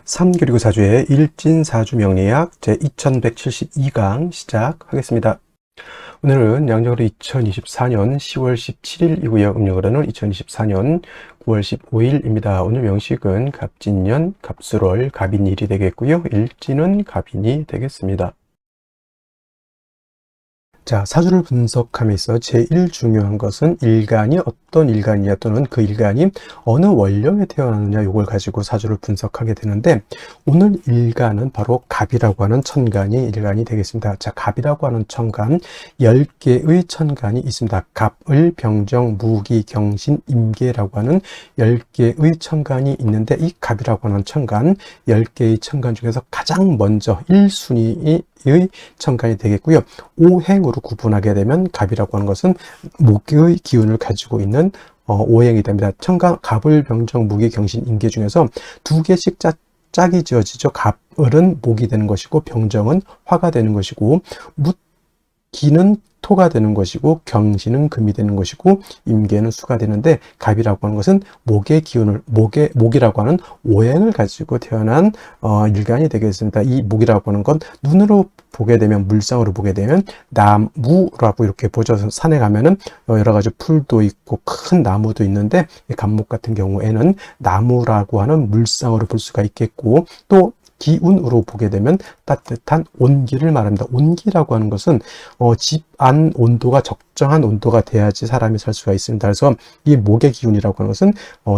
3교리고 사주의 일진사주 명리학 제2172강 시작하겠습니다. 오늘은 양력으로 2024년 10월 17일이고요. 음력으로는 2024년 9월 15일입니다. 오늘 명식은 갑진년, 갑술월, 갑인일이 되겠고요. 일진은 갑인이 되겠습니다. 자, 사주를 분석함에 있어 제일 중요한 것은 일간이 어떤 일간이냐 또는 그 일간이 어느 원령에 태어났느냐 요걸 가지고 사주를 분석하게 되는데 오늘 일간은 바로 갑이라고 하는 천간이 일간이 되겠습니다. 자, 갑이라고 하는 천간 10개의 천간이 있습니다. 갑을 병정, 무기, 경신, 임계라고 하는 10개의 천간이 있는데 이 갑이라고 하는 천간 10개의 천간 중에서 가장 먼저 1순위의 천간이 되겠고요. 오행으로 구분하게 되면 갑이라고 하는 것은 목의 기운을 가지고 있는 오행이 됩니다. 천간, 갑을, 병정, 무기, 경신, 임계 중에서 두 개씩 짝이 지어지죠. 갑을은 목이 되는 것이고 병정은 화가 되는 것이고 무기는 토가 되는 것이고 경신은 금이 되는 것이고 임계는 수가 되는데 갑이라고 하는 것은 목의 기운을 목이라고 하는 오행을 가지고 태어난 일간이 되겠습니다. 이 목이라고 하는 건 눈으로 보게 되면 물상으로 보게 되면 나무라고 이렇게 보죠. 산에 가면은 여러 가지 풀도 있고 큰 나무도 있는데 갑목 같은 경우에는 나무라고 하는 물상으로 볼 수가 있겠고 또 기운으로 보게 되면 따뜻한 온기를 말합니다. 온기라고 하는 것은 집 안 온도가 적정한 온도가 돼야지 사람이 살 수가 있습니다. 그래서 이 목의 기운이라고 하는 것은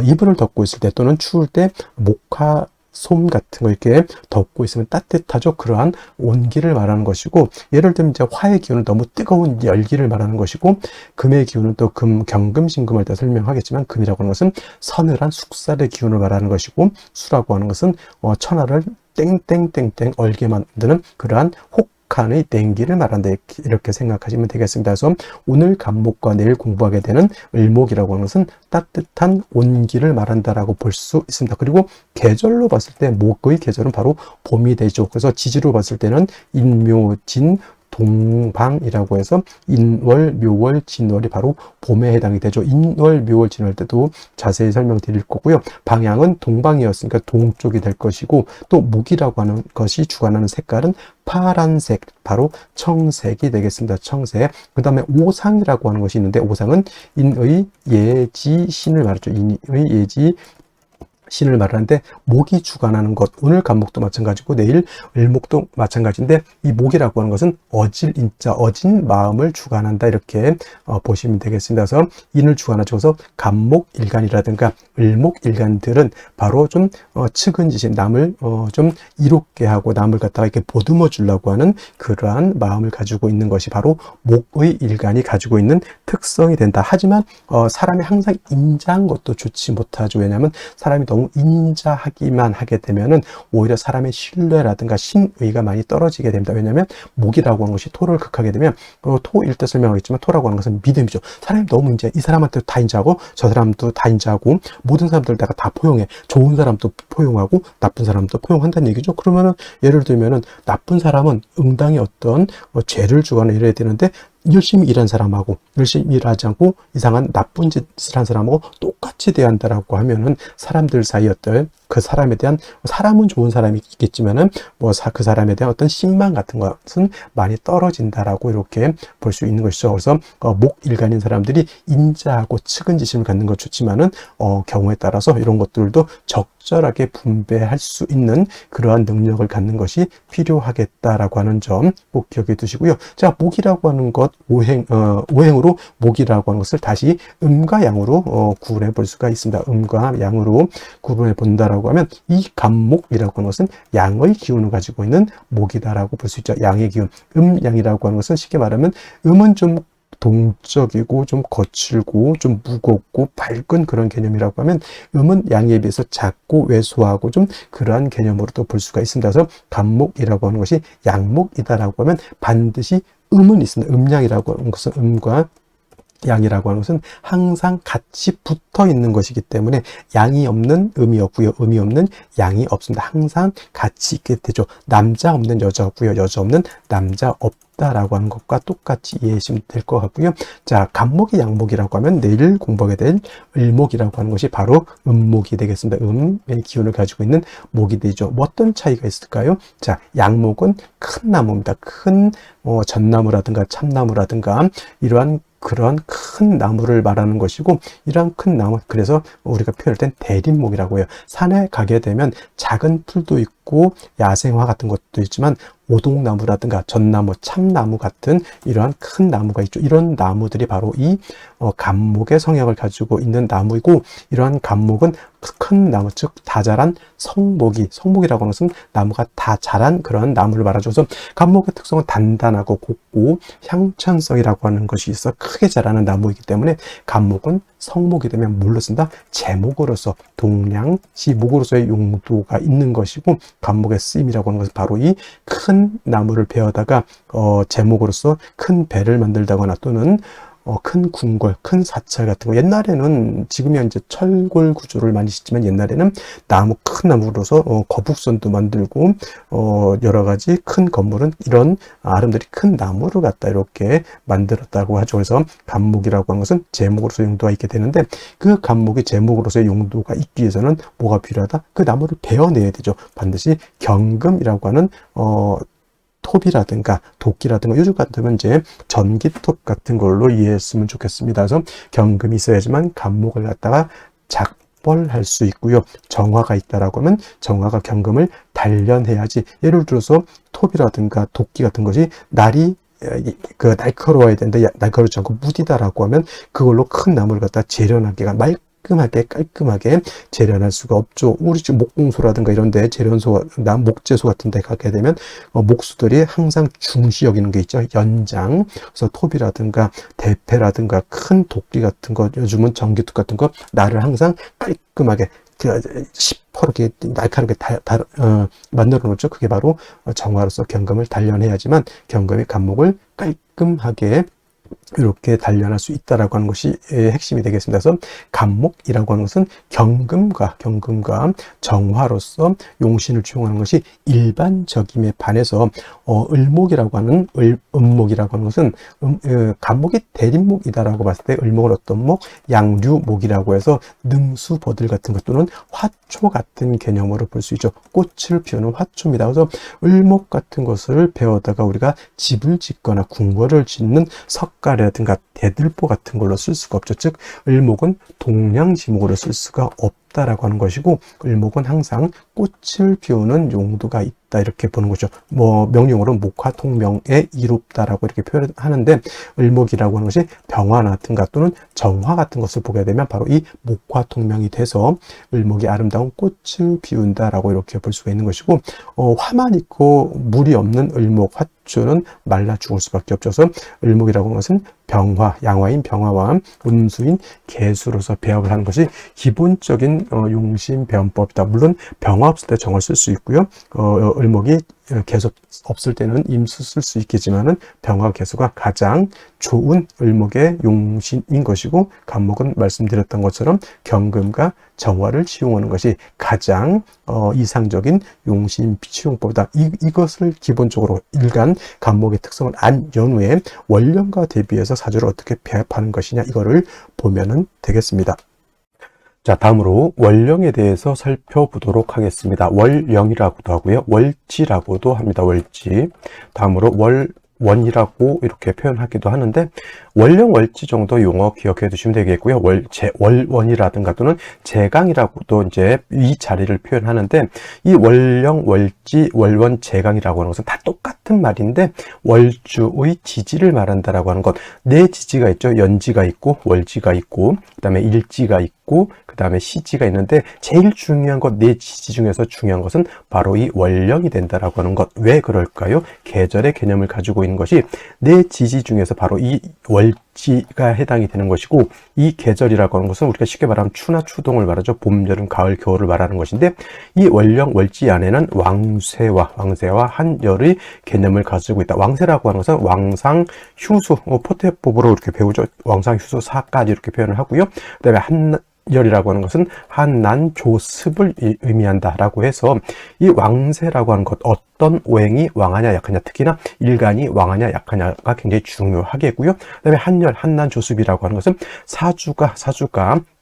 이불을 덮고 있을 때 또는 추울 때 목화 솜 같은 거 이렇게 덮고 있으면 따뜻하죠. 그러한 온기를 말하는 것이고 예를 들면 이제 화의 기운은 너무 뜨거운 열기를 말하는 것이고 금의 기운은 또 경금신금을 때 설명하겠지만 금이라고 하는 것은 서늘한 숙살의 기운을 말하는 것이고 수라고 하는 것은 천하를 땡땡땡땡 얼게 만드는 그러한 혹한의 땡기를 말한다 이렇게 생각하시면 되겠습니다. 그래서 오늘 갑목과 내일 공부하게 되는 을목이라고 하는 것은 따뜻한 온기를 말한다라고 볼 수 있습니다. 그리고 계절로 봤을 때 목의 계절은 바로 봄이 되죠. 그래서 지지로 봤을 때는 인묘진 동방이라고 해서 인월, 묘월, 진월이 바로 봄에 해당이 되죠. 인월, 묘월, 진월 때도 자세히 설명드릴 거고요. 방향은 동방이었으니까 동쪽이 될 것이고 또 목이라고 하는 것이 주관하는 색깔은 파란색, 바로 청색이 되겠습니다. 청색. 그 다음에 오상이라고 하는 것이 있는데 오상은 인의 예지 신을 말하죠. 인의 예지 신을 말하는데 목이 주관하는 것, 오늘 갑목도 마찬가지고 내일 을목도 마찬가지인데 이 목이라고 하는 것은 어질 인자, 어진 마음을 주관한다 이렇게 보시면 되겠습니다. 그래서 인을 주관하죠. 그래서 갑목 일간이라든가 을목 일간들은 바로 좀 측은지심, 남을 좀 이롭게 하고 남을 갖다가 이렇게 보듬어 주려고 하는 그러한 마음을 가지고 있는 것이 바로 목의 일간이 가지고 있는 특성이 된다. 하지만 사람이 항상 인자한 것도 좋지 못하죠. 왜냐하면 사람이 너무 인자하기만 하게 되면은 오히려 사람의 신뢰라든가 신의가 많이 떨어지게 됩니다. 왜냐하면 목이라고 하는 것이 토를 극하게 되면 토일 때 설명하겠지만 토라고 하는 것은 믿음이죠. 사람이 너무 인자해. 이 사람한테 다 인자하고 저 사람도 다 인자하고 모든 사람들 내가 다 포용해. 좋은 사람도 포용하고 나쁜 사람도 포용한다는 얘기죠. 그러면은 예를 들면은 나쁜 사람은 응당히 어떤 죄를 주거나 이래야 되는데 열심히 일한 사람하고 열심히 일하지 않고 이상한 나쁜 짓을 한 사람하고 똑같이 대한다라고 하면은 사람들 사이 어떤 그 사람에 대한 사람은 좋은 사람이 있겠지만은 그 사람에 대한 어떤 신망 같은 것은 많이 떨어진다라고 이렇게 볼 수 있는 것이죠. 그래서 목 일간인 사람들이 인자하고 측은지심을 갖는 것 좋지만은 경우에 따라서 이런 것들도 적절하게 분배할 수 있는 그러한 능력을 갖는 것이 필요하겠다라고 하는 점 꼭 기억해 두시고요. 자, 목이라고 하는 것 오행으로 목이라고 하는 것을 다시 음과 양으로 구분해 볼 수가 있습니다. 음과 양으로 구분해 본다라고 하면 이 갑목이라고 하는 것은 양의 기운을 가지고 있는 목이다라고 볼 수 있죠. 양의 기운. 양이라고 하는 것은 쉽게 말하면 음은 좀 동적이고 좀 거칠고 좀 무겁고 밝은 그런 개념이라고 하면 음은 양에 비해서 작고 왜소하고 좀 그러한 개념으로도 볼 수가 있습니다. 그래서 갑목이라고 하는 것이 양목이다라고 하면 반드시 음은 있습니다. 음양이라고 하는 것은 음과 양이라고 하는 것은 항상 같이 붙어 있는 것이기 때문에 양이 없는 음이 없고요. 음이 없는 양이 없습니다. 항상 같이 있게 되죠. 남자 없는 여자 없고요. 여자 없는 남자 없고 있다라고 하는 것과 똑같이 이해하시면 될 것 같고요. 자, 간목이 양목이라고 하면 내일 공부하게 될 을목이라고 하는 것이 바로 음목이 되겠습니다. 음의 기운을 가지고 있는 목이 되죠. 뭐 어떤 차이가 있을까요? 자, 양목은 큰 나무입니다. 큰 전나무라든가 참나무라든가 이러한 그런 큰 나무를 말하는 것이고, 이러한 큰 나무, 그래서 우리가 표현할 땐 대림목이라고 해요. 산에 가게 되면 작은 풀도 있고 야생화 같은 것도 있지만 오동나무라든가 전나무, 참나무 같은 이러한 큰 나무가 있죠. 이런 나무들이 바로 이 간목의 성향을 가지고 있는 나무이고, 이러한 간목은 큰 나무, 즉 다 자란 성목이라고 하는 것은 나무가 다 자란 그런 나무를 말하죠. 그래서 간목의 특성은 단단하고 곱고 향천성이라고 하는 것이 있어 크게 자라는 나무이기 때문에 간목은 성목이 되면 뭘로 쓴다? 제목으로서, 동량시 목으로서의 용도가 있는 것이고, 간목의 쓰임이라고 하는 것은 바로 이 큰 나무를 베어다가 제목으로서 큰 배를 만들다거나 또는 큰 궁궐, 큰 사찰 같은 거, 옛날에는, 지금이야 이제 철골 구조를 많이 짓지만 옛날에는 큰 나무로서 거북선도 만들고 여러 가지 큰 건물은 이런 아름드리 큰 나무를 갖다 이렇게 만들었다고 하죠. 그래서 간목이라고 하는 것은 제목으로서 용도가 있게 되는데, 그 간목이 제목으로서의 용도가 있기 위해서는 뭐가 필요하다? 그 나무를 베어내야 되죠. 반드시 경금이라고 하는 톱이라든가 도끼라든가, 요즘 같으면 이제 전기톱 같은 걸로 이해했으면 좋겠습니다. 그래서 경금이 있어야지만 간목을 갖다가 작벌할 수 있고요. 정화가 있다라고 하면 정화가 경금을 단련해야지. 예를 들어서 톱이라든가 도끼 같은 것이 날카로워야 되는데 날카롭지 않고 무디다라고 하면 그걸로 큰 나무를 갖다 재련하기가 깔끔하게 재련할 수가 없죠. 우리 집 목공소라든가 이런데 목재소 같은 데 가게 되면 목수들이 항상 중시 여기는 게 있죠. 연장. 그래서 톱이라든가 대패라든가 큰 도끼 같은 거, 요즘은 전기톱 같은 거, 나를 항상 깔끔하게 시퍼렇게 날카롭게 만들어 놓죠. 그게 바로 정화로서 경금을 단련해야지만 경금의 간목을 깔끔하게 이렇게 단련할 수 있다라고 하는 것이 핵심이 되겠습니다. 그래서 간목이라고 하는 것은 경금과 정화로서 용신을 취용하는 것이 일반적임에 반해서 을목이라고 하는 음목이라고 하는 것은 간목이 대림목이다라고 봤을 때 을목은 어떤 목? 양류목이라고 해서 능수보들 같은 것 또는 화초 같은 개념으로 볼 수 있죠. 꽃을 피우는 화초입니다. 그래서 을목 같은 것을 배워다가 우리가 집을 짓거나 궁궐을 짓는 석가래라든가 대들보 같은 걸로 쓸 수가 없죠. 즉 을목은 동량지목으로 쓸 수가 없다라고 하는 것이고, 을목은 항상 꽃을 피우는 용도가 있다 이렇게 보는 거죠. 명령어로 목화통명에 이롭다라고 이렇게 표현하는데, 을목이라고 하는 것이 병화라든가 또는 정화 같은 것을 보게 되면 바로 이 목화통명이 돼서 을목이 아름다운 꽃을 피운다라고 이렇게 볼 수가 있는 것이고, 화만 있고 물이 없는 을목 화초는 말라 죽을 수밖에 없죠. 그래서 을목이라고 하는 것은 병화, 양화인 병화와 운수인 개수로서 배합을 하는 것이 기본적인 용신 배원법이다. 물론 병화 없을 때 정을 쓸 수 있고요. 을목이 계속 없을 때는 임수 쓸 수 있겠지만은 병화 개수가 가장 좋은 을목의 용신인 것이고, 간목은 말씀드렸던 것처럼 경금과 정화를 취용하는 것이 가장 이상적인 용신 취용법이다. 이것을 기본적으로 일간 간목의 특성을 안 연후에 월령과 대비해서 사주를 어떻게 배합하는 것이냐, 이거를 보면은 되겠습니다. 자, 다음으로 월령에 대해서 살펴보도록 하겠습니다. 월령이라고도 하고요. 월지라고도 합니다. 월지. 다음으로 월원이라고 이렇게 표현하기도 하는데, 월령, 월지 정도 용어 기억해 두시면 되겠고요. 월원이라든가 또는 제강이라고도 이제 이 자리를 표현하는데, 이 월령, 월지, 월원, 제강이라고 하는 것은 다 똑같은 말인데 월주의 지지를 말한다라고 하는 것. 네 지지가 있죠. 연지가 있고 월지가 있고 그다음에 일지가 있고 그다음에 시지가 있는데, 제일 중요한 것, 네 지지 중에서 중요한 것은 바로 이 월령이 된다라고 하는 것. 왜 그럴까요? 계절의 개념을 가지고 있는 것이 네 지지 중에서 바로 이 월지가 해당이 되는 것이고, 이 계절이라고 하는 것은 우리가 쉽게 말하면 추나 추동을 말하죠. 봄, 여름, 가을, 겨울을 말하는 것인데, 이 월령, 월지 안에는 왕세와 한열의 개념을 가지고 있다. 왕세라고 하는 것은 왕상, 휴수, 포태법으로 이렇게 배우죠. 왕상, 휴수, 사까지 이렇게 표현을 하고요. 그다음에 한열이라고 하는 것은 한난조습을 의미한다라고 해서 이 왕세라고 하는 것, 어떤 오행이 왕하냐 약하냐, 특히나 일간이 왕하냐 약하냐가 굉장히 중요하겠고요. 그다음에 한열, 한난조습이라고 하는 것은 사주가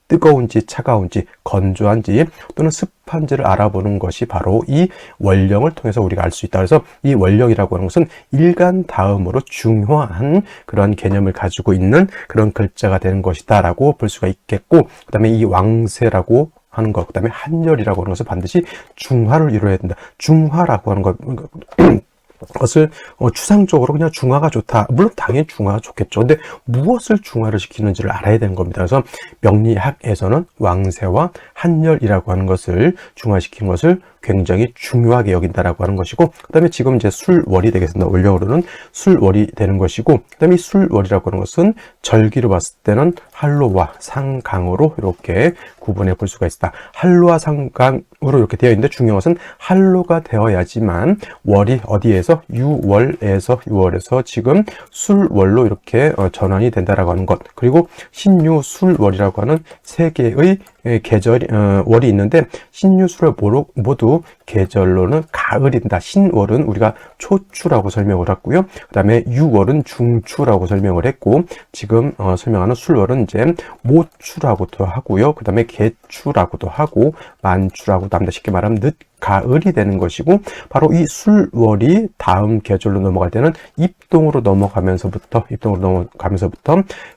뜨거운지 차가운지 건조한지 또는 습한지를 알아보는 것이 바로 이 원령을 통해서 우리가 알 수 있다. 그래서 이 원령이라고 하는 것은 일간 다음으로 중요한 그런 개념을 가지고 있는 그런 글자가 되는 것이다 라고 볼 수가 있겠고, 그 다음에 이 왕세라고 하는 것, 그 다음에 한열이라고 하는 것은 반드시 중화를 이루어야 된다. 중화라고 하는 것 것을 추상적으로 그냥 중화가 좋다. 물론 당연히 중화가 좋겠죠. 근데 무엇을 중화를 시키는지를 알아야 되는 겁니다. 그래서 명리학에서는 왕세와 한열이라고 하는 것을 중화시키는 것을 굉장히 중요하게 여긴다라고 하는 것이고, 그 다음에 지금 이제 술월이 되겠습니다. 원령으로는 술월이 되는 것이고, 그 다음에 이 술월이라고 하는 것은 절기로 봤을 때는 한로와 상강으로 이렇게 구분해 볼 수가 있다. 한로와 상강으로 이렇게 되어 있는데 중요한 것은 한로가 되어야지만 월이 어디에서 유월에서 지금 술월로 이렇게 전환이 된다라고 하는 것. 그리고 신유술월이라고 하는 세 개의 계절이 월이 있는데, 신유술월 모두 계절로는 가을이다. 신월은 우리가 초추라고 설명을 했고요. 그 다음에 유월은 중추라고 설명을 했고, 지금 설명하는 술월은 이제 모추라고도 하고요. 그 다음에 개추라고도 하고 만추라고도 합니다. 쉽게 말하면 늦 가을이 되는 것이고, 바로 이 술월이 다음 계절로 넘어갈 때는 입동으로 넘어가면서부터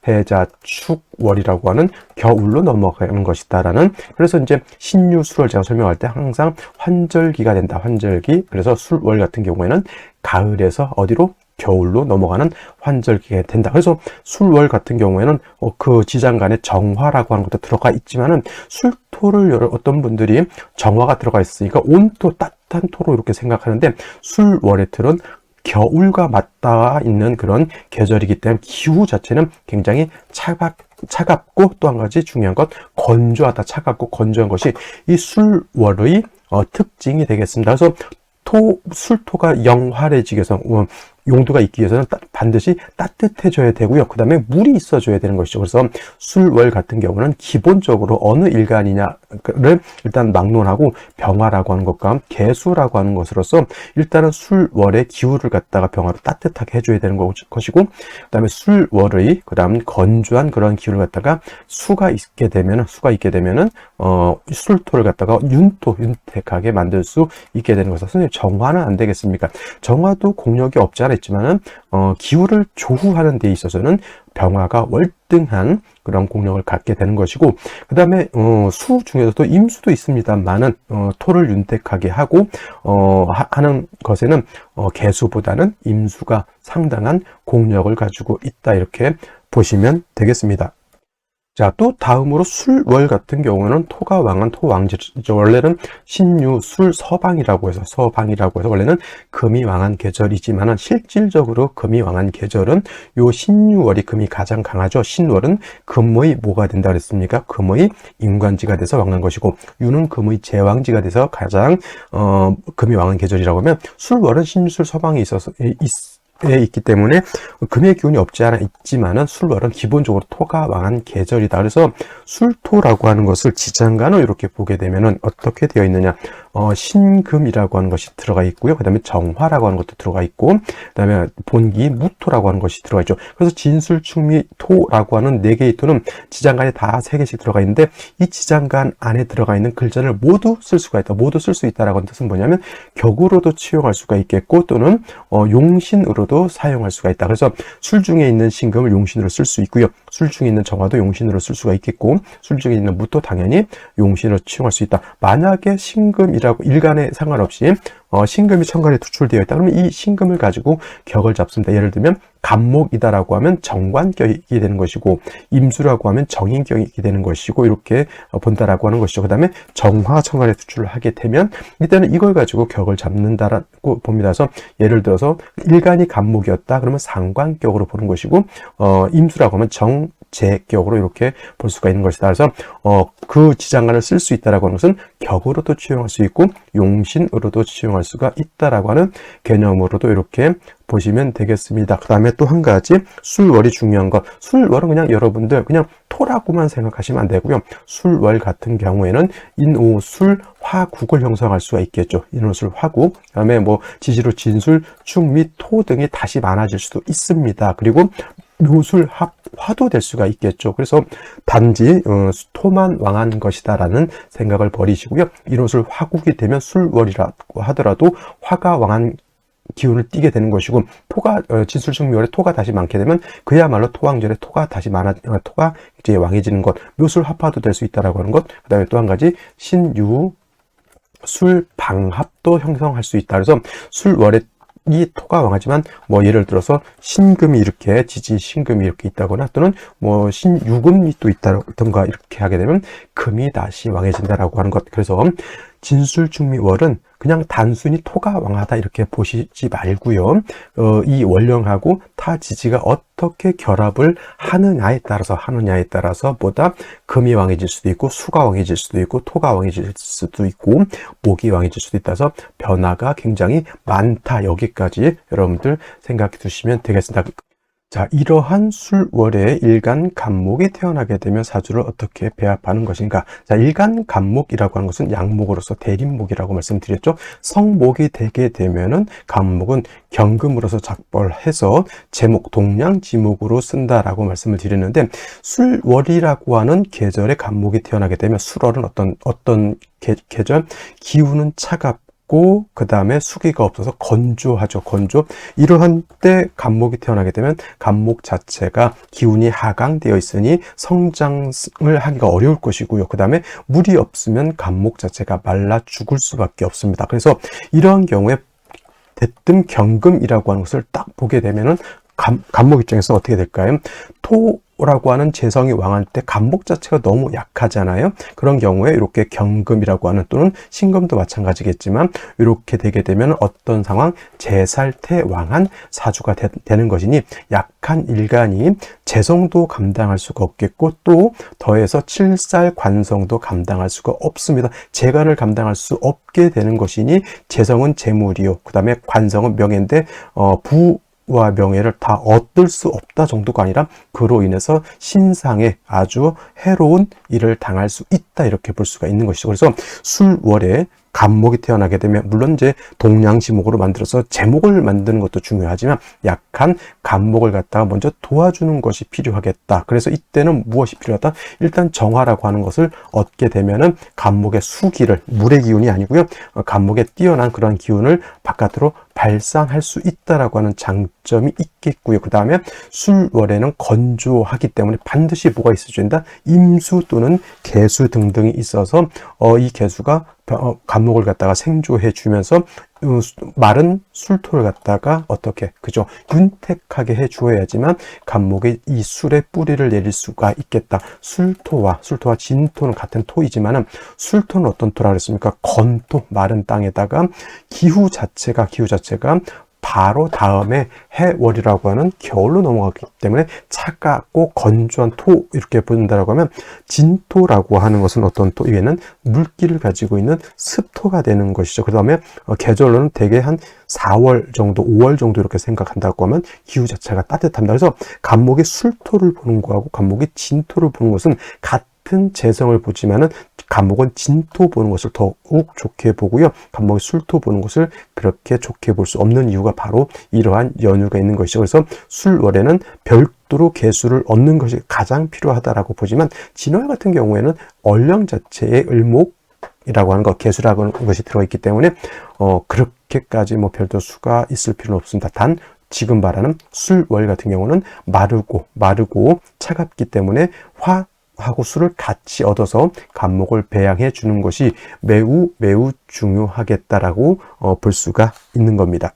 해자축월이라고 하는 겨울로 넘어가는 것이다라는, 그래서 이제 신유술월 제가 설명할 때 항상 환절기가 된다. 환절기. 그래서 술월 같은 경우에는 가을에서 어디로? 겨울로 넘어가는 환절기가 된다. 그래서 술월 같은 경우에는 그 지장간에 정화라고 하는 것도 들어가 있지만은, 술토를 어떤 분들이 정화가 들어가 있으니까 온토, 따뜻한 토로 이렇게 생각하는데, 술월의 틀은 겨울과 맞닿아 있는 그런 계절이기 때문에 기후 자체는 굉장히 차갑고, 또 한 가지 중요한 것, 건조하다. 차갑고 건조한 것이 이 술월의 특징이 되겠습니다. 그래서 술토가 영활해지기 위해서, 용도가 있기 위해서는 반드시 따뜻해져야 되고요. 그 다음에 물이 있어줘야 되는 것이죠. 그래서 술월 같은 경우는 기본적으로 어느 일간이냐를 일단 막론하고, 병화라고 하는 것과 개수라고 하는 것으로서 일단은 술월의 기후를 갖다가 병화로 따뜻하게 해줘야 되는 것이고, 그 다음에 술월의 건조한 그런 기후를 갖다가 수가 있게 되면은 술토를 갖다가 윤택하게 만들 수 있게 되는 것은, 선생님 정화는 안 되겠습니까? 정화도 공력이 없지 않아 있지만은 기후를 조후하는 데 있어서는 병화가 월등한 그런 공력을 갖게 되는 것이고, 그 다음에 수 중에서도 임수도 있습니다만은 토를 윤택하게 하고 하는 것에는 개수보다는 임수가 상당한 공력을 가지고 있다, 이렇게 보시면 되겠습니다. 자, 또 다음으로 술월 같은 경우는 토가 왕한 토왕지죠. 원래는 신유, 술, 서방이라고 해서 원래는 금이 왕한 계절이지만, 실질적으로 금이 왕한 계절은 요 신유월이 금이 가장 강하죠. 신월은 금의 뭐가 된다 그랬습니까? 금의 임관지가 돼서 왕한 것이고, 유는 금의 제왕지가 돼서 가장 금이 왕한 계절이라고 하면, 술월은 신유, 술, 서방이 있기 때문에 금의 기운이 없지 않아 있지만은, 술월은 기본적으로 토가 왕한 계절이다. 그래서 술토라고 하는 것을 지장간으로 이렇게 보게 되면은 어떻게 되어 있느냐? 신금이라고 하는 것이 들어가 있고요. 그 다음에 정화라고 하는 것도 들어가 있고, 그 다음에 본기 무토라고 하는 것이 들어가 있죠. 그래서 진술, 충미, 토라고 하는 4개의 토는 지장간에 다 3개씩 들어가 있는데, 이 지장간 안에 들어가 있는 글자를 모두 쓸 수가 있다. 모두 쓸 수 있다라고 하는 뜻은 뭐냐면, 격으로도 치용할 수가 있겠고, 또는 용신으로도 사용할 수가 있다. 그래서 술 중에 있는 신금을 용신으로 쓸 수 있고요. 술 중에 있는 정화도 용신으로 쓸 수가 있겠고, 술 중에 있는 무토 당연히 용신으로 치용할 수 있다. 만약에 신금이라고 일간에 상관없이 신금이 천간에 투출되어 있다. 그러면 이 신금을 가지고 격을 잡습니다. 예를 들면 간목이다라고 하면 정관격이 되는 것이고, 임수라고 하면 정인격이 되는 것이고, 이렇게 본다라고 하는 것이죠. 그 다음에 정화 천간에 투출을 하게 되면 일단은 이걸 가지고 격을 잡는다라고 봅니다. 그래서 예를 들어서 일간이 간목이었다 그러면 상관격으로 보는 것이고, 임수라고 하면 제격으로 이렇게 볼 수가 있는 것이다. 그래서 그 지장간을 쓸 수 있다라고 하는 것은 격으로도 취용할 수 있고 용신으로도 취용할 수가 있다라고 하는 개념으로도 이렇게 보시면 되겠습니다. 그 다음에 또 한 가지 술월이 중요한 것. 술월은 그냥 여러분들 그냥 토라고만 생각하시면 안 되고요. 술월 같은 경우에는 인오술 화국을 형성할 수가 있겠죠. 인오술 화국. 그 다음에 뭐 지지로 진술, 축 및 토 등이 다시 많아질 수도 있습니다. 그리고 묘술 화도 될 수가 있겠죠. 그래서 단지 토만 왕한 것이다라는 생각을 버리시고요. 인오술 화국이 되면 술월이라고 하더라도 화가 왕한 기운을 띠게 되는 것이고, 토가 진술축묘월에 토가 다시 많게 되면 그야말로 토왕절에 토가 다시 토가 이제 왕해지는 것, 묘술 합화도 될 수 있다라고 하는 것. 그다음에 또 한 가지 신유 술방합도 형성할 수 있다. 그래서 술월에 이 토가 왕하지만 뭐 예를 들어서 신금이 이렇게 지지 신금이 이렇게 있다거나 또는 뭐 신유금이 또 있다던가 이렇게 하게 되면 금이 다시 왕해진다라고 하는 것. 그래서 진술축미월은 그냥 단순히 토가 왕하다 이렇게 보시지 말고요. 이 월령하고 타 지지가 어떻게 결합을 하느냐에 따라서 보다 금이 왕해질 수도 있고 수가 왕해질 수도 있고 토가 왕해질 수도 있고 목이 왕해질 수도 있다서 변화가 굉장히 많다. 여기까지 여러분들 생각해 두시면 되겠습니다. 자, 이러한 술월에 일간 간목이 태어나게 되면 사주를 어떻게 배합하는 것인가? 자, 일간 간목이라고 하는 것은 양목으로서 대립목이라고 말씀드렸죠. 성목이 되게 되면은 간목은 경금으로서 작벌해서 제목 동량지목으로 쓴다라고 말씀을 드렸는데, 술월이라고 하는 계절에 간목이 태어나게 되면 술월은 어떤 계절? 기운은 차갑고 그 다음에 수기가 없어서 건조하죠. 건조. 이러한 때 간목이 태어나게 되면 간목 자체가 기운이 하강되어 있으니 성장을 하기가 어려울 것이고요. 그 다음에 물이 없으면 간목 자체가 말라 죽을 수밖에 없습니다. 그래서 이러한 경우에 대뜸 경금이라고 하는 것을 딱 보게 되면은 간목 입장에서 어떻게 될까요? 토라고 하는 재성이 왕할 때 간목 자체가 너무 약하잖아요. 그런 경우에 이렇게 경금이라고 하는 또는 신금도 마찬가지겠지만 이렇게 되게 되면 어떤 상황? 재살퇴왕한 사주가 되는 것이니 약한 일간이 재성도 감당할 수가 없겠고 또 더해서 칠살 관성도 감당할 수가 없습니다. 재간을 감당할 수 없게 되는 것이니 재성은 재물이요. 그 다음에 관성은 명예인데 부와 명예를 다 얻을 수 없다 정도가 아니라 그로 인해서 신상에 아주 해로운 일을 당할 수 있다 이렇게 볼 수가 있는 것이죠. 그래서 술월에 간목이 태어나게 되면 물론 이제 동량지목으로 만들어서 제목을 만드는 것도 중요하지만 약한 간목을 갖다가 먼저 도와주는 것이 필요하겠다. 그래서 이때는 무엇이 필요하다? 일단 정화라고 하는 것을 얻게 되면은 간목의 수기를 물의 기운이 아니고요. 간목에 뛰어난 그런 기운을 바깥으로 발산할 수 있다라고 하는 장점이 있겠고요. 그 다음에 술월에는 건조하기 때문에 반드시 뭐가 있어줘야 된다? 임수 또는 개수 등등이 있어서 이 개수가 간목을 갖다가 생조해 주면서 마른 술토를 갖다가 어떻게 그죠? 윤택하게 해 주어야지만 간목이 이 술의 뿌리를 내릴 수가 있겠다. 술토와 진토는 같은 토이지만은 술토는 어떤 토라 그랬습니까? 건토, 마른 땅에다가 기후 자체가 바로 다음에 해월이라고 하는 겨울로 넘어가기 때문에 차갑고 건조한 토 이렇게 본다라고 하면 진토라고 하는 것은 어떤 토? 이게는 물기를 가지고 있는 습토가 되는 것이죠. 그 다음에 계절로는 대개 한 4월 정도, 5월 정도 이렇게 생각한다고 하면 기후 자체가 따뜻합니다. 그래서 간목이 술토를 보는 거하고 간목이 진토를 보는 것은 같은 재성을 보지만은 간목은 진토 보는 것을 더욱 좋게 보고요. 간목이 술토 보는 것을 그렇게 좋게 볼 수 없는 이유가 바로 이러한 연유가 있는 것이죠. 그래서 술월에는 별도로 개수를 얻는 것이 가장 필요하다라고 보지만 진월 같은 경우에는 얼령 자체의 을목이라고 하는 것, 개수라고 하는 것이 들어있기 때문에 그렇게까지 뭐 별도 수가 있을 필요는 없습니다. 단 지금 말하는 술월 같은 경우는 마르고 차갑기 때문에 하고 술을 같이 얻어서 간목을 배양해 주는 것이 매우 중요하겠다라고 볼 수가 있는 겁니다.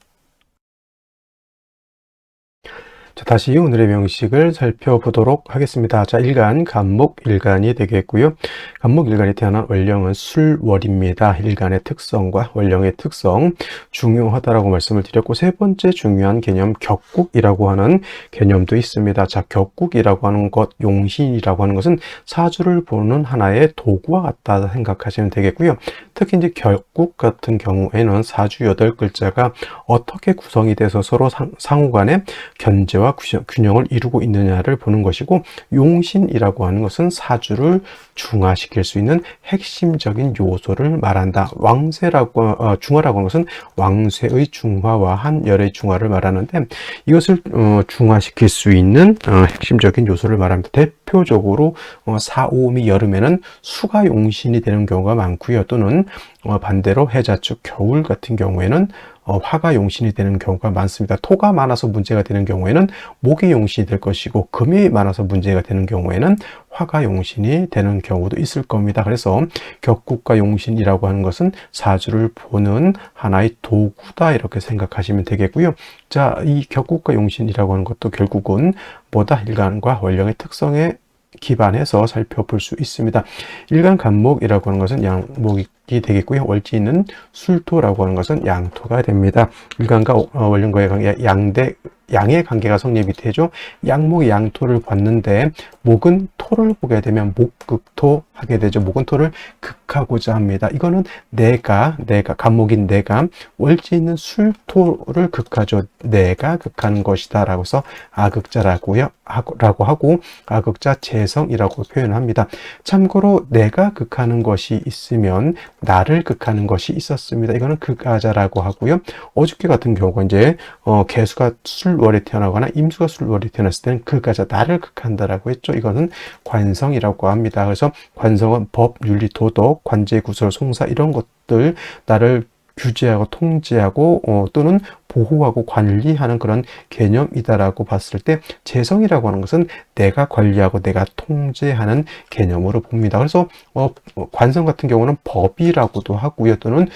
자, 다시 오늘의 명식을 살펴보도록 하겠습니다. 자, 일간, 간목, 일간이 되겠고요. 간목, 일간이 태어난 월령은 술월입니다. 일간의 특성과 월령의 특성 중요하다라고 말씀을 드렸고, 세 번째 중요한 개념 격국이라고 하는 개념도 있습니다. 자, 격국이라고 하는 것, 용신이라고 하는 것은 사주를 보는 하나의 도구와 같다 생각하시면 되겠고요. 특히 이제 격국 같은 경우에는 사주 8글자가 어떻게 구성이 돼서 서로 상호간에 견제와 균형을 이루고 있느냐를 보는 것이고, 용신이라고 하는 것은 사주를 중화시킬 수 있는 핵심적인 요소를 말한다. 중화라고 하는 것은 왕쇠의 중화와 한열의 중화를 말하는데, 이것을 중화시킬 수 있는 핵심적인 요소를 말합니다. 대표적으로 4, 5음이 여름에는 수가 용신이 되는 경우가 많고요. 또는 반대로 해자축 겨울 같은 경우에는 화가 용신이 되는 경우가 많습니다. 토가 많아서 문제가 되는 경우에는 목이 용신이 될 것이고, 금이 많아서 문제가 되는 경우에는 화가 용신이 되는 경우도 있을 겁니다. 그래서 격국과 용신이라고 하는 것은 사주를 보는 하나의 도구다, 이렇게 생각하시면 되겠고요. 자, 이 격국과 용신이라고 하는 것도 결국은 뭐다? 일간과 월령의 특성에 기반해서 살펴볼 수 있습니다. 일간 간목이라고 하는 것은 양목이 되겠고요. 월지는 술토라고 하는 것은 양토가 됩니다. 일간과 월령과의 관계, 양의 관계가 성립이 되죠. 양목이 양토를 봤는데, 목은 토를 보게 되면 목극토 하게 되죠. 목은 토를 극하고자 합니다. 이거는 내가 간목인 내가 월지 있는 술토를 극하죠. 내가 극하는 것이다 라고 해서 악극자라고 하고, 악극자 재성이라고 표현합니다. 참고로 내가 극하는 것이 있으면 나를 극하는 것이 있었습니다. 이거는 극아자라고 하고요. 어저께 같은 경우가 이제 개수가 술월에 태어나거나 임수가 술월에 태어났을 때는 극아자, 나를 극한다라고 했죠. 이거는 관성이라고 합니다. 그래서 관성은 법, 윤리, 도덕, 관제, 구설, 송사 이런 것들, 나를 규제하고 통제하고 또는 보호하고 관리하는 그런 개념이다라고 봤을 때, 재성이라고 하는 것은 내가 관리하고 내가 통제하는 개념으로 봅니다. 그래서 관성 같은 경우는 법이라고도 하고요. 또는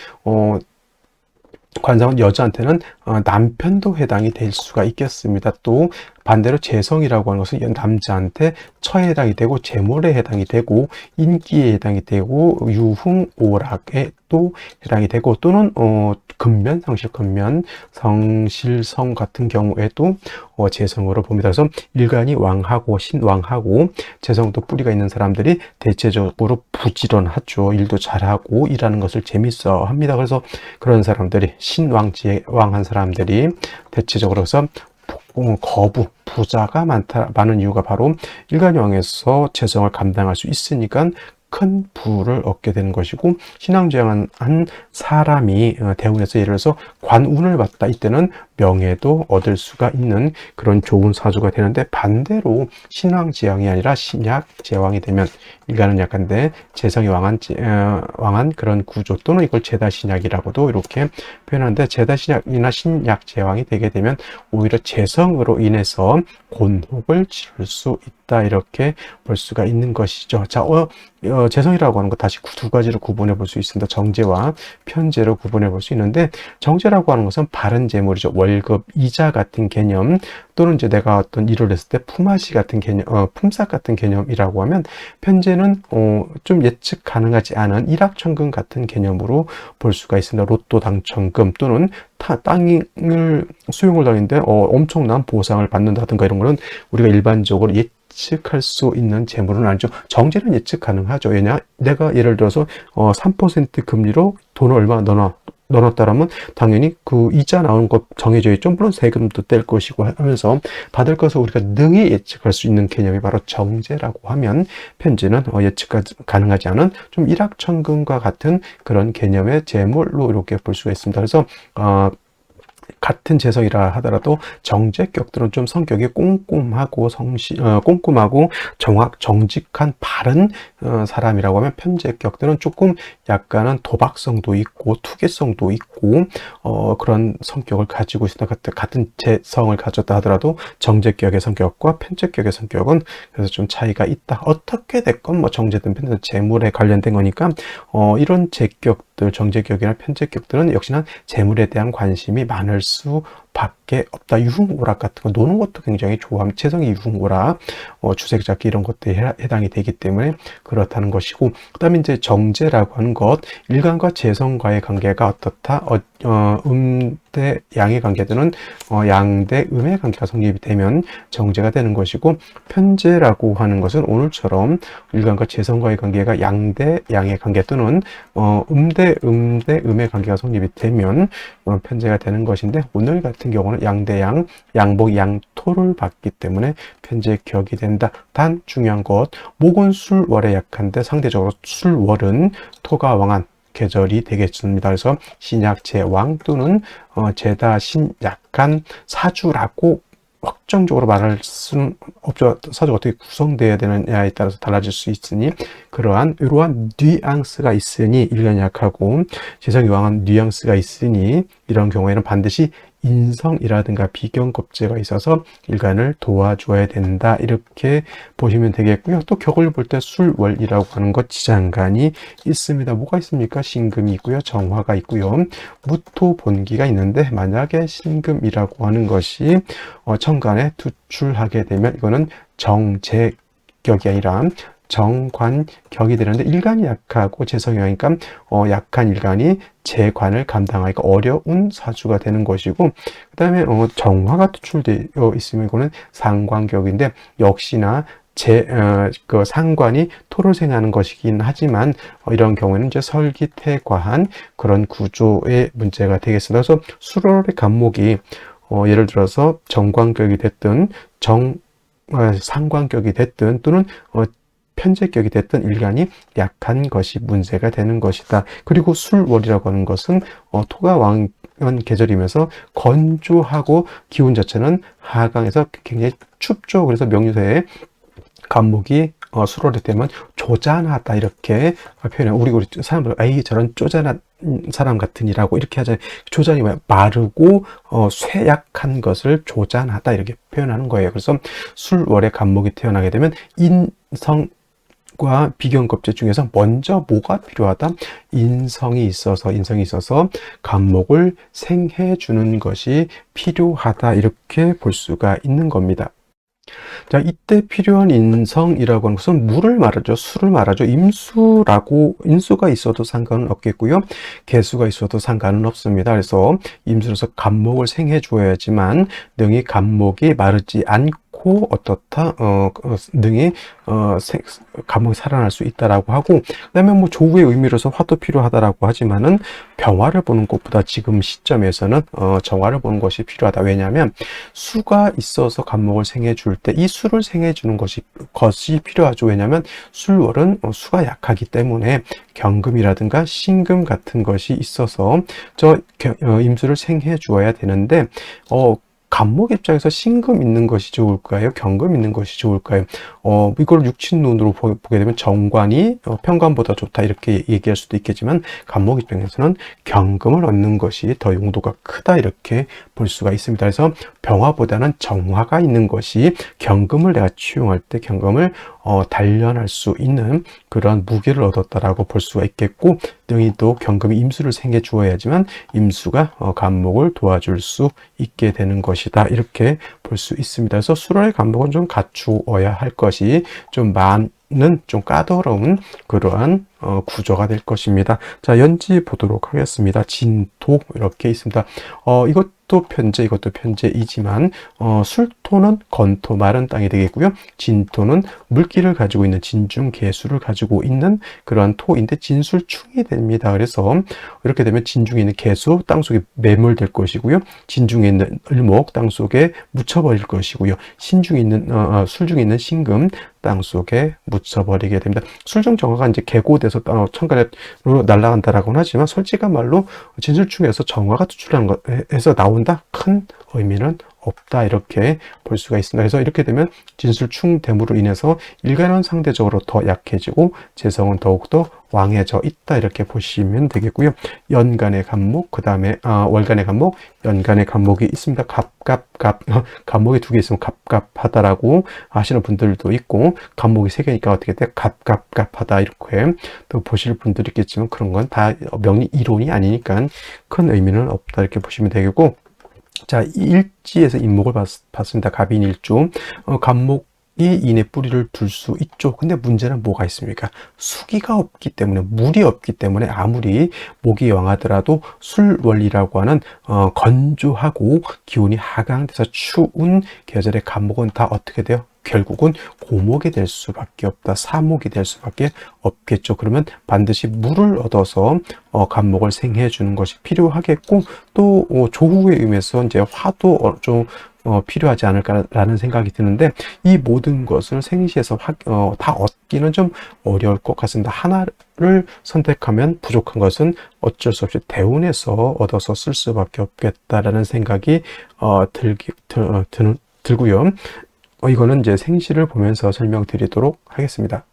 관성은 여자한테는 남편도 해당이 될 수가 있겠습니다. 또 반대로 재성이라고 하는 것은 남자한테 처에 해당이 되고, 재물에 해당이 되고, 인기에 해당이 되고, 유흥, 오락에 또 해당이 되고, 또는 근면, 상실, 성실성 같은 경우에도 재성으로 봅니다. 그래서 일간이 왕하고 신왕하고 재성도 뿌리가 있는 사람들이 대체적으로 부지런하죠. 일도 잘하고 일하는 것을 재밌어 합니다. 그래서 그런 사람들이 신왕한 사람들이 대체적으로 해서 부자가 많은 이유가 바로 일간왕에서 재성을 감당할 수 있으니까 큰 부를 얻게 되는 것이고, 신앙지향한 사람이 대운에서 예를 들어서 관운을 받다, 이때는 명예도 얻을 수가 있는 그런 좋은 사주가 되는데, 반대로 신앙지향이 아니라 신약재왕이 되면 일간은 약한데 재성이 왕한 그런 구조, 또는 이걸 제다신약이라고도 이렇게 표현하는데, 제다신약이나 신약재왕이 되게 되면 오히려 재성으로 인해서 곤혹을 치를 수 있다, 이렇게 볼 수가 있는 것이죠. 자, 재성이라고 하는 것 다시 두 가지로 구분해 볼 수 있습니다. 정제와 편제로 구분해 볼 수 있는데, 정제라고 하는 것은 바른 재물이죠. 월급, 이자 같은 개념, 또는 이제 내가 어떤 일을 했을 때 품앗이 같은 개념, 품삯 같은 개념이라고 하면, 편제는 좀 예측 가능하지 않은 일확천금 같은 개념으로 볼 수가 있습니다. 로또 당첨금, 또는 땅을 수용을 당했는데 엄청난 보상을 받는다든가, 이런 거는 우리가 일반적으로 예측할 수 있는 재물은 아니죠. 정제는 예측 가능하죠. 왜냐, 내가 예를 들어서 3% 금리로 돈을 얼마 넣어놨다라면 당연히 그 이자 나오는 것 정해져 있죠. 물론 세금도 뗄 것이고 하면서 받을 것을 우리가 능히 예측할 수 있는 개념이 바로 정제라고 하면, 편제는 예측 가능하지 않은 좀 일확천금과 같은 그런 개념의 재물로 이렇게 볼 수가 있습니다. 그래서 같은 재성이라 하더라도 정제격들은 좀 성격이 꼼꼼하고 정직한 바른 사람이라고 하면, 편제격들은 조금 약간은 도박성도 있고 투기성도 있고 그런 성격을 가지고 있습니다. 같은 재성을 가졌다 하더라도 정제격의 성격과 편제격의 성격은 그래서 좀 차이가 있다. 어떻게 됐건 뭐 정제든 편제든 재물에 관련된 거니까 이런 제격들, 정제격이나 편제격들은 역시나 재물에 대한 관심이 많을 밖에 없다. 유흥오락 같은 거 노는 것도 굉장히 좋아하면 재성이 유흥오락, 주색잡기 이런 것들이 해당이 되기 때문에 그렇다는 것이고, 그 다음에 이제 정제라고 하는 것, 일간과 재성과의 관계가 어떻다? 음대 양의 관계들은 양대 음의 관계가 성립이 되면 정제가 되는 것이고, 편제라고 하는 것은 오늘처럼 일간과 재성과의 관계가 양대 양의 관계 또는 음대 음의 관계가 성립이 되면 편제가 되는 것인데, 오늘 같은 경우는 양대 양, 양복 양토를 받기 때문에 편제 격이 된다. 단 중요한 것, 목은 술월에 약한데 상대적으로 술월은 토가 왕한 계절이 되겠습니다. 그래서 신약 제왕 또는 제다 신약한 사주라고 확정적으로 말할 수는 없죠. 사주가 어떻게 구성되어야 되느냐에 따라서 달라질 수 있으니, 이러한 뉘앙스가 있으니 일간이 약하고 재성이 왕한 뉘앙스가 있으니, 이런 경우에는 반드시 인성이라든가 비경겁제가 있어서 일간을 도와줘야 된다. 이렇게 보시면 되겠고요. 또 격을 볼 때 술월이라고 하는 것 지장간이 있습니다. 뭐가 있습니까? 신금이 있고요. 정화가 있고요. 무토본기가 있는데, 만약에 신금이라고 하는 것이 천간에 투출하게 되면 이거는 정제격이 아니라 정관격이 되는데, 일간이 약하고 재성이 약하니까 약한 일간이 재관을 감당하기가 어려운 사주가 되는 것이고, 그 다음에 정화가 투출되어 있으면 이거는 상관격인데, 역시나 그 상관이 토를 생하는 것이긴 하지만 이런 경우에는 이제 설기태과한 그런 구조의 문제가 되겠습니다. 그래서 수월의 간목이 예를 들어서 정관격이 됐든 상관격이 됐든 또는 편제격이 됐던 일간이 약한 것이 문제가 되는 것이다. 그리고 술월이라고 하는 것은 토가 왕한 계절이면서 건조하고 기운 자체는 하강에서 굉장히 춥죠. 그래서 명유사에 간목이 술월이 되면 쪼잔하다 이렇게 표현해요. 우리 사람들 에이 저런 쪼잔한 사람 같으니라고 이렇게 하잖아요. 쪼잔이 뭐야? 마르고 쇠약한 것을 쪼잔하다 이렇게 표현하는 거예요. 그래서 술월에 간목이 태어나게 되면 인성과 비경겁제 중에서 먼저 뭐가 필요하다? 인성이 있어서 간목을 생해 주는 것이 필요하다 이렇게 볼 수가 있는 겁니다. 자, 이때 필요한 인성이라고 하는 것은 물을 말하죠. 술을 말하죠. 인수가 있어도 상관은 없겠고요. 개수가 있어도 상관은 없습니다. 그래서 임수로서 간목을 생해 주어야지만 능히 간목이 마르지 않고 어떻다? 능히 간목이 살아날 수 있다라고 하고, 그다음에 뭐 조우의 의미로서 화도 필요하다라고 하지만은 병화를 보는 것보다 지금 시점에서는 정화를 보는 것이 필요하다. 왜냐하면 수가 있어서 간목을 생해 줄 때 이 수를 생해 주는 것이 필요하죠. 왜냐하면 술월은 수가 약하기 때문에 경금이라든가 신금 같은 것이 있어서 임수를 생해 주어야 되는데, 간목 입장에서 신금 있는 것이 좋을까요? 경금 있는 것이 좋을까요? 이걸 육친눈으로 보게 되면 정관이 편관보다 좋다 이렇게 얘기할 수도 있겠지만, 간목 입장에서는 경금을 얻는 것이 더 용도가 크다 이렇게 볼 수가 있습니다. 그래서 병화보다는 정화가 있는 것이 경금을 내가 취용할 때 경금을 단련할 수 있는 그런 무기를 얻었다라고 볼 수가 있겠고, 능히 또 경금이 임수를 생해 주어야지만 임수가 간목을 도와줄 수 있게 되는 것이다 이렇게 볼 수 있습니다. 그래서 술월의 간목은 좀 갖추어야 할 것이 좀 좀 까다로운 그러한 구조가 될 것입니다. 자, 연지 보도록 하겠습니다. 진토 이렇게 있습니다. 이것도 편제이지만 술토는 건토 마른 땅이 되겠고요. 진토는 물기를 가지고 있는 진중개수를 가지고 있는 그러한 토인데 진술충이 됩니다. 그래서 이렇게 되면 진중에 있는 개수 땅속에 매몰될 것이고요. 진중에 있는 을목 땅속에 묻혀버릴 것이고요. 술중에 있는 신금 땅속에 묻혀버리게 됩니다. 술중 정화가 이제 개고돼서 천간으로 날아간다라고는 하지만, 솔직한 말로 진술충에서 정화가 투출하는 것에서 나온다? 큰 의미는 없다 이렇게 볼 수가 있습니다. 그래서 이렇게 되면 진술충됨으로 인해서 일간은 상대적으로 더 약해지고 재성은 더욱더 왕해져 있다 이렇게 보시면 되겠고요. 연간의 간목, 그 다음에 월간의 간목, 연간의 간목이 있습니다. 간목이 두 개 있으면 갑갑하다라고 하시는 분들도 있고, 간목이 세 개니까 어떻게 돼? 갑갑하다 이렇게 또 보실 분들이 있겠지만, 그런 건 다 명리 이론이 아니니까 큰 의미는 없다 이렇게 보시면 되겠고, 자, 이 일지에서 인목을 봤습니다. 갑인일주. 갑목이 인의 뿌리를 둘 수 있죠. 근데 문제는 뭐가 있습니까? 수기가 없기 때문에, 물이 없기 때문에 아무리 목이 영하더라도 술월이라고 하는 건조하고 기온이 하강돼서 추운 계절의 갑목은 다 어떻게 돼요? 결국은 고목이 될 수밖에 없다. 사목이 될 수밖에 없겠죠. 그러면 반드시 물을 얻어서 갑목을 생해해 주는 것이 필요하겠고, 또 조후의 의미에서 이제 화도 좀 필요하지 않을까라는 생각이 드는데, 이 모든 것을 생시에서 다 얻기는 좀 어려울 것 같습니다. 하나를 선택하면 부족한 것은 어쩔 수 없이 대운에서 얻어서 쓸 수밖에 없겠다라는 생각이 들고요. 이거는 이제 생시를 보면서 설명드리도록 하겠습니다.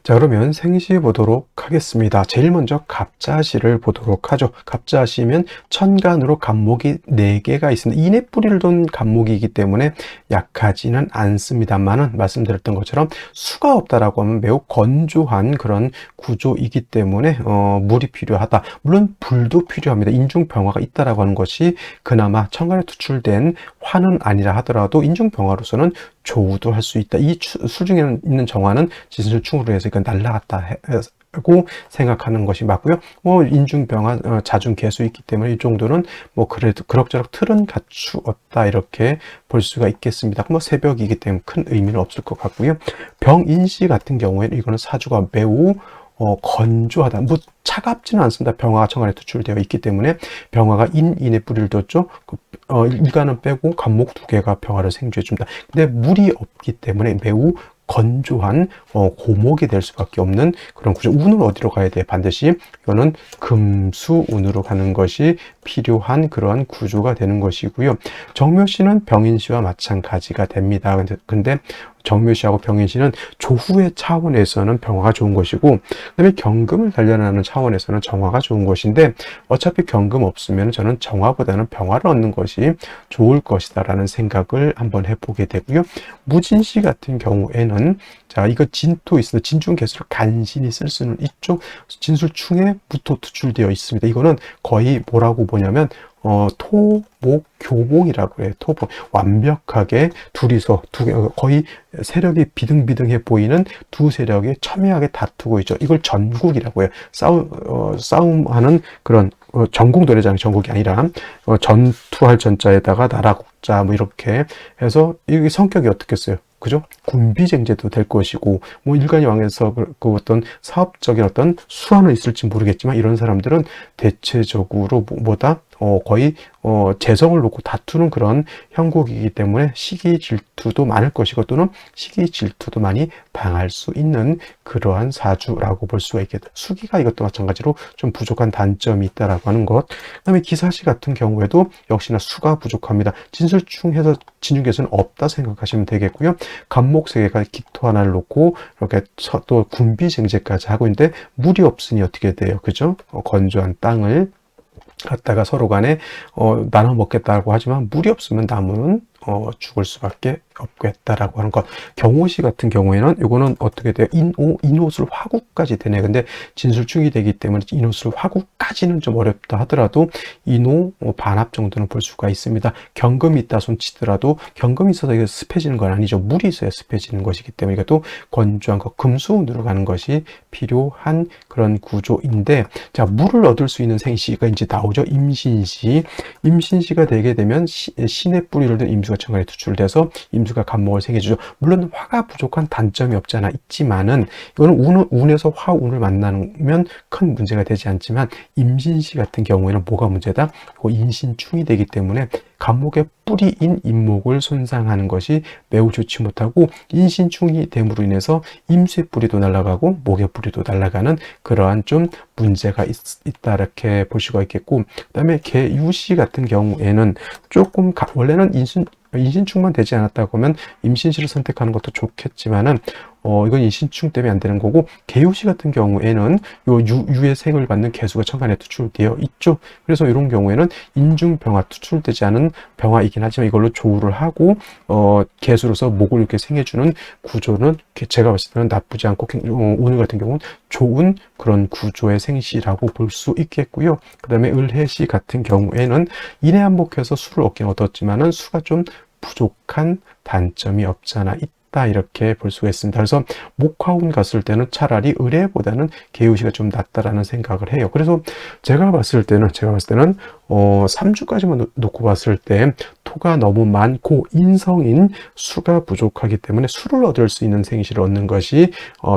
자, 그러면 생시 보도록 하겠습니다. 제일 먼저 갑자시를 보도록 하죠. 갑자시면 천간으로 갑목이 4개가 있습니다. 인의 뿌리를 둔 갑목이기 때문에 약하지는 않습니다만은, 말씀드렸던 것처럼 수가 없다라고 하면 매우 건조한 그런 구조이기 때문에 물이 필요하다. 물론 불도 필요합니다. 인중병화가 있다라고 하는 것이 그나마 천간에 투출된 화는 아니라 하더라도 인중병화로서는 조우도 할 수 있다. 이 술 중에 있는 정화는 진술충으로 해서 이건 날라갔다고 생각하는 것이 맞고요. 인중병화, 자중개수 있기 때문에 이 정도는 그래도 그럭저럭 틀은 갖추었다, 이렇게 볼 수가 있겠습니다. 새벽이기 때문에 큰 의미는 없을 것 같고요. 병인시 같은 경우에는 이거는 사주가 매우 건조하다. 차갑지는 않습니다. 병화가 천간에 투출되어 있기 때문에. 병화가 인의 뿌리를 뒀죠. 일간은 빼고 갑목 2개가 병화를 생주해 줍니다. 근데 물이 없기 때문에 매우 건조한 고목이 될 수밖에 없는 그런 구조. 운은 어디로 가야 돼? 반드시 이거는 금수운으로 가는 것이 필요한 그러한 구조가 되는 것이고요. 정묘시는 병인시와 마찬가지가 됩니다. 근데 정묘시하고 병인시는 조후의 차원에서는 병화가 좋은 것이고, 그다음에 경금을 단련하는 차원에서는 정화가 좋은 것인데, 어차피 경금 없으면 저는 정화보다는 병화를 얻는 것이 좋을 것이다라는 생각을 한번 해보게 되고요. 무진시 같은 경우에는, 자, 이거 진토 있습니다. 진중개수를 간신히 쓸 수는 있죠. 진술충에 무토 투출되어 있습니다. 이거는 거의 뭐라고 보냐면 토, 목, 교봉이라고 해요. 토봉. 완벽하게 둘이서 거의 세력이 비등비등해 보이는 두 세력이 첨예하게 다투고 있죠. 이걸 전국이라고 해요. 싸움하는 그런 전국 노래장, 전국이 아니라 전투할 전자에다가 나라국자 이렇게 해서, 이게 성격이 어떻겠어요? 그죠? 군비쟁제도 될 것이고, 일간이 왕에서 그 어떤 사업적인 어떤 수완은 있을지 모르겠지만, 이런 사람들은 대체적으로 거의 재성을 놓고 다투는 그런 형국이기 때문에 시기 질투도 많을 것이고, 또는 시기 질투도 많이 당할 수 있는 그러한 사주라고 볼 수가 있겠다. 수기가 이것도 마찬가지로 좀 부족한 단점이 있다라고 하는 것. 그다음에 기사시 같은 경우에도 역시나 수가 부족합니다. 진술충해서 진중개수는 없다 생각하시면 되겠고요. 갑목세계가 기토 하나를 놓고 이렇게 또 군비쟁제까지 하고 있는데, 물이 없으니 어떻게 돼요? 그죠? 건조한 땅을 갖다가 서로 간에 나눠 먹겠다고 하지만, 물이 없으면 나무는 죽을 수밖에 없겠다라고 하는 것. 경호시 같은 경우에는 이거는 어떻게 돼요? 인호술 화구까지 되네. 근데 진술충이 되기 때문에 인호술 화구까지는 좀 어렵다 하더라도 인호 반합 정도는 볼 수가 있습니다. 경금이 있다 손치더라도, 경금이 있어서 이게 습해지는 건 아니죠. 물이 있어야 습해지는 것이기 때문에 이것도 건조한 것, 금수운으로 가는 것이 필요한 그런 구조인데, 자, 물을 얻을 수 있는 생시가 이제 나오죠. 임신시. 임신시가 되게 되면 신의 뿌리를 든 임수가 천간에 투출돼서 임수가 갑목을 생겨주죠. 물론 화가 부족한 단점이 없지 않아 있지만은, 이거는 운에서 화운을 만나면 큰 문제가 되지 않지만, 임신시 같은 경우에는 뭐가 문제다? 인신충이 되기 때문에 갑목의 뿌리인 임목을 손상하는 것이 매우 좋지 못하고, 인신충이 됨으로 인해서 임수의 뿌리도 날아가고 목의 뿌리도 날아가는 그러한 좀 문제가 있다, 이렇게 볼 수가 있겠고, 그다음에 개유시 같은 경우에는 조금 원래는 인신충만 되지 않았다고 하면 임신시를 선택하는 것도 좋겠지만은, 이건 인신충 때문에 안 되는 거고, 개유시 같은 경우에는 요 유의 생을 받는 개수가 천간에 투출되어 있죠. 그래서 이런 경우에는 인중병화, 투출되지 않은 병화이긴 하지만 이걸로 조우를 하고 개수로서 목을 이렇게 생해주는 구조는 제가 봤을 때는 나쁘지 않고 오늘 같은 경우는 좋은 그런 구조의 생시라고 볼 수 있겠고요. 그 다음에 을해시 같은 경우에는 인해한복해서 수를 얻었지만은 수가 좀 부족한 단점이 없잖아 있다, 이렇게 볼 수가 있습니다. 그래서 목화운 갔을 때는 차라리 을해보다는 개유시가 좀 낫다라는 생각을 해요. 그래서 제가 봤을 때는 3주까지만 놓고 봤을 때 토가 너무 많고 인성인 수가 부족하기 때문에 수를 얻을 수 있는 생시를 얻는 것이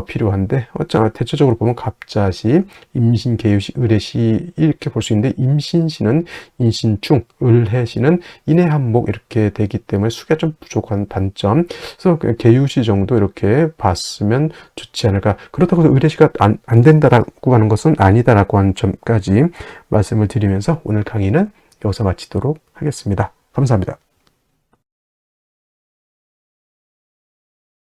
필요한데, 대체적으로 보면 갑자시, 임신, 개유시, 을해시 이렇게 볼 수 있는데, 임신시는 인신충, 을해시는 인해한복 이렇게 되기 때문에 수가 좀 부족한 단점. 그래서 개유시 정도 이렇게 봤으면 좋지 않을까. 그렇다고 해서 을해시가 안 된다라고 하는 것은 아니다라고 하는 점까지 말씀을 드리면서 오늘 강의는 여기서 마치도록 하겠습니다. 감사합니다.